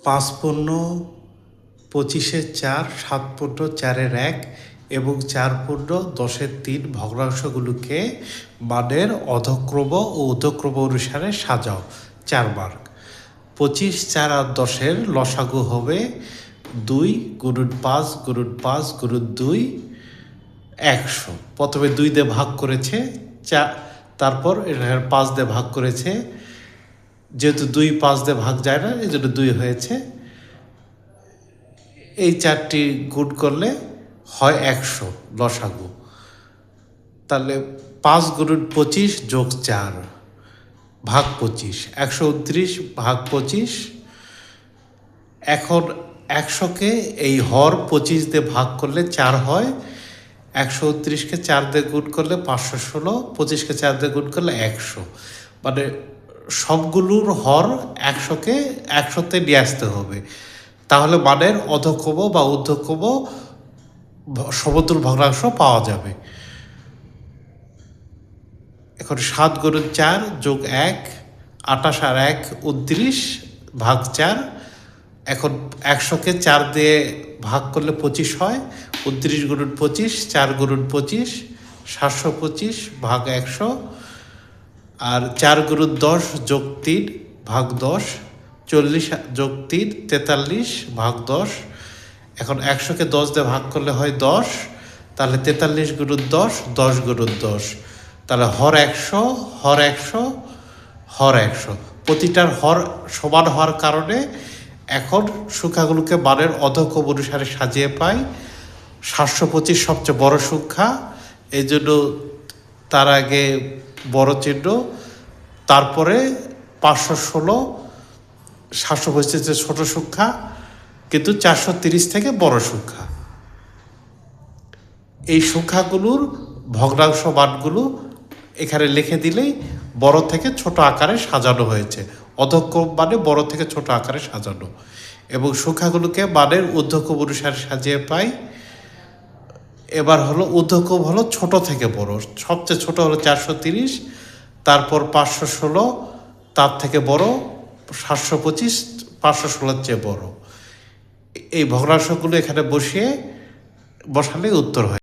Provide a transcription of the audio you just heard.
5 পূর্ণ 25-এর 4, 7 পূর্ণ 4-এর 1 এবং 4 পূর্ণ 10-এর 3 ভগ্নাংশগুলোকে মানের অধক্রম ও ঊর্ধ্বক্রম অনুসারে সাজাও। 4 মার্ক। 25, 4 আর 10-এর লসাগু হবে 2 গুণন 5 গুণন 5 গুণন 2 100। প্রথমে 2 দিয়ে ভাগ করেছে, তারপর 5 দিয়ে ভাগ করেছে। যেহেতু 2 5 দিয়ে ভাগ যায় না, এই জন্য 2 হয়েছে। এই 4টি গুণ করলে হয় 100 লসাগু। তাহলে 5 গুণন 25 যোগ 4 ভাগ 25, 129 ভাগ 25। এখন 100-কে এই হর 25 দিয়ে ভাগ করলে 4 হয়। 129-কে 4 দিয়ে গুণ করলে 516, 25-কে 4 দিয়ে গুণ করলে 100। মানে সবগুলোর হর 100-কে 100-তে নিয়ে আসতে হবে, তাহলে মানের অধক্রম বা ঊর্ধ্বক্রম সমতুল ভগ্নাংশ পাওয়া যাবে। এখন 7 গুণন 4 যোগ 1 28 আর 1 29 ভাগ 4। এখন 100-কে 4 দিয়ে ভাগ করলে 25 হয়। 29 গুণন 25, 4 গুণন 25 725 ভাগ 100। আর 4 গুণন 10 যোগ 3 ভাগ 10, 40 যোগ 3 43 ভাগ 10। এখন 100-কে 10 দিয়ে ভাগ করলে হয় 10, তাহলে 43 গুণন 10, 10 গুণন 10। তাহলে হর 100, হর 100, হর 100। প্রতিটার হর সমান হওয়ার কারণে এখন সংখ্যাগুলোকে মানের অধক্রম অনুসারে সাজিয়ে পাই। 725 সবচেয়ে বড় সংখ্যা, এই জন্য তার আগে বড় চিহ্ন, তারপরে 516। 725 ছোট সংখ্যা, কিন্তু 430 থেকে বড় সংখ্যা। এই সংখ্যাগুলোর ভগ্নাংশ মানগুলো এখানে লিখে দিলেই বড় থেকে ছোট আকারে সাজানো হয়েছে। অধক্রম মানে বড় থেকে ছোট আকারে সাজানো, এবং সংখ্যাগুলোকে মানের ঊর্ধ্বক্রম অনুসারে সাজিয়ে পাই। এবার হলো ঊর্ধ্বক্রম হলো ছোট থেকে বড়। সবচেয়ে ছোট হলো 430, তারপর 516, তার থেকে বড় 725, 516-র চেয়ে বড়। এই ভগ্নাংশগুলো এখানে বসালে উত্তর হয়।